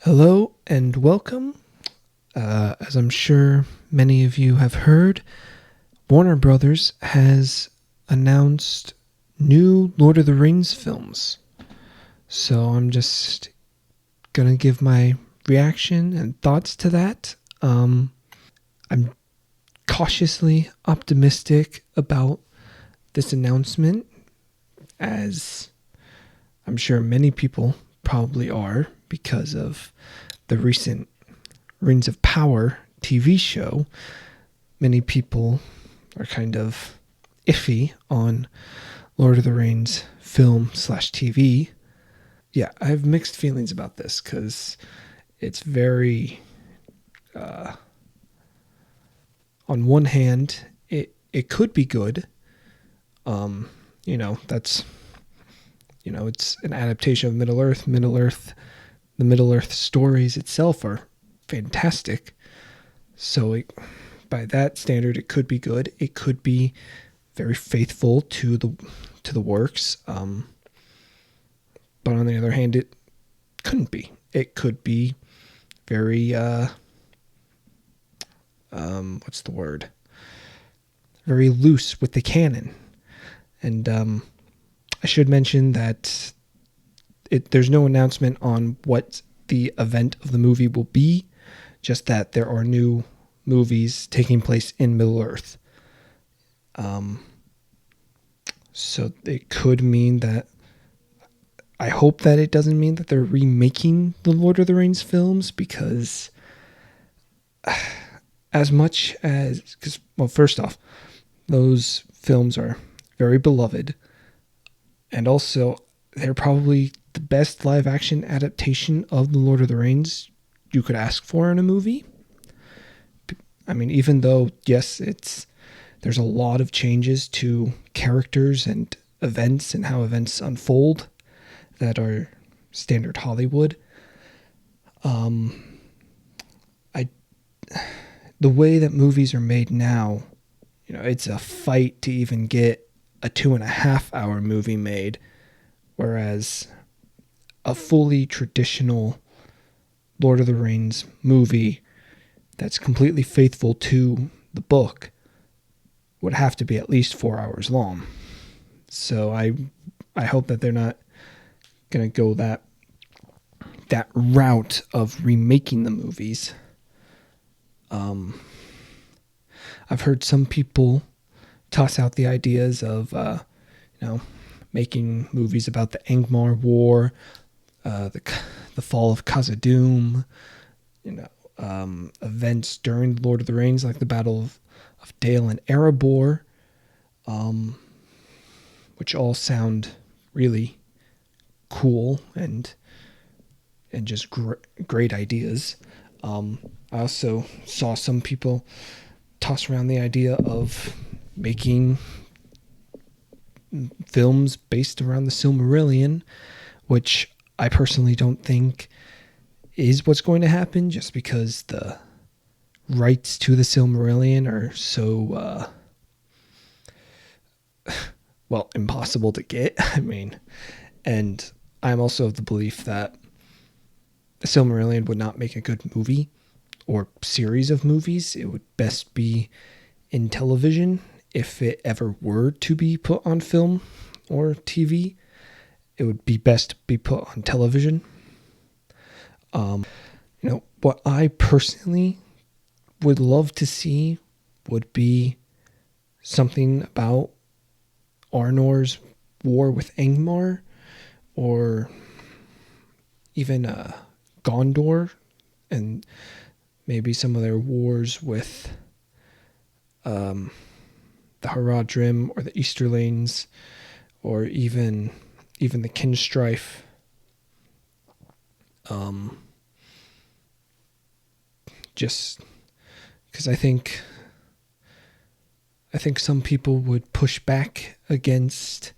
Hello and welcome. As I'm sure many of you have heard, Warner Brothers has announced new Lord of the Rings films. So I'm just gonna give my reaction and thoughts to that. I'm cautiously optimistic about this announcement, as I'm sure many people probably are because of the recent Rings of Power TV show. Many people are kind of iffy on Lord of the Rings film/TV. Yeah, I have mixed feelings about this because it's very, on one hand, it could be good. That's, it's an adaptation of Middle Earth. The Middle Earth stories itself are fantastic. So by that standard, it could be good. It could be very faithful to the works. But on the other hand, it couldn't be. It could be very what's the word? Very loose with the canon. And I should mention that there's no announcement on what the event of the movie will be, just that there are new movies taking place in Middle Earth. So it could mean that, I hope that it doesn't mean that they're remaking the Lord of the Rings films, because first off, those films are very beloved, and also they're probably the best live action adaptation of the Lord of the Rings you could ask for in a movie. I mean, even though, yes, there's a lot of changes to characters and events and how events unfold that are standard Hollywood. The way that movies are made now, it's a fight to even get a 2.5 hour movie made, whereas a fully traditional Lord of the Rings movie that's completely faithful to the book would have to be at least 4 hours long. So I hope that they're not going to go that route of remaking the movies. I've heard some people toss out the ideas of making movies about the Angmar War, the fall of Khazad-dûm, events during the Lord of the Rings, like the Battle of Dale and Erebor, which all sound really cool and just great ideas. I also saw some people toss around the idea of making films based around the Silmarillion, which I personally don't think is what's going to happen, just because the rights to the Silmarillion are so impossible to get. I mean, and I'm also of the belief that the Silmarillion would not make a good movie or series of movies. It would best be in television, if it ever were to be put on film or TV. It would be best to be put on television. What I personally would love to see would be something about Arnor's war with Angmar, or even Gondor, and maybe some of their wars with the Haradrim or the Easterlings, or even the Kinstrife. Just because I think some people would push back against,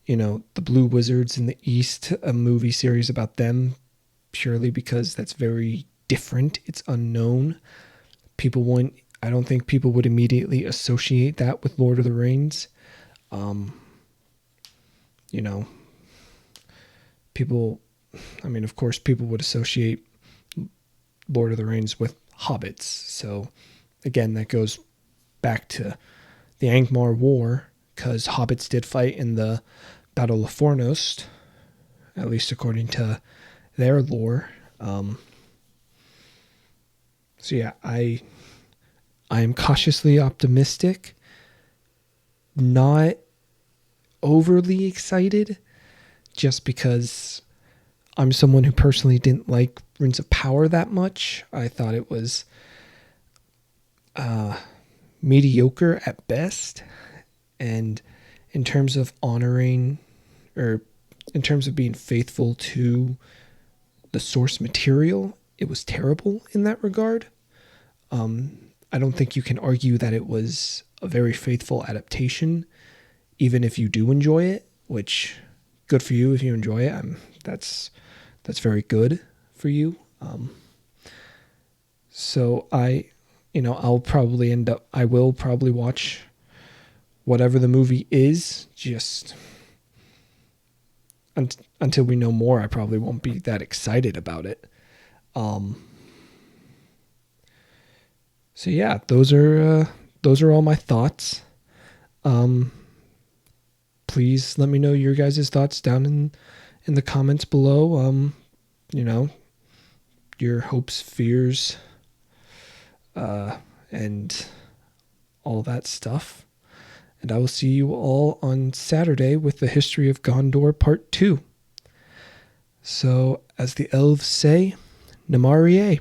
the Blue Wizards in the East, a movie series about them, purely because that's very different. It's unknown. I don't think people would immediately associate that with Lord of the Rings. People, of course, people would associate Lord of the Rings with hobbits. So again, that goes back to the Angmar War, because hobbits did fight in the Battle of Fornost, at least according to their lore. So yeah, I am cautiously optimistic, not overly excited, just because I'm someone who personally didn't like Rings of Power that much. I thought it was mediocre at best, and in terms of honoring, or in terms of being faithful to the source material, it was terrible in that regard. I don't think you can argue that it was a very faithful adaptation, even if you do enjoy it, which good for you if you enjoy it. That's very good for you. So I will probably watch whatever the movie is, just until we know more. I probably won't be that excited about it. So yeah, those are all my thoughts. Please let me know your guys' thoughts down in the comments below. Your hopes, fears, and all that stuff. And I will see you all on Saturday with the History of Gondor Part 2. So, as the elves say, Namarie.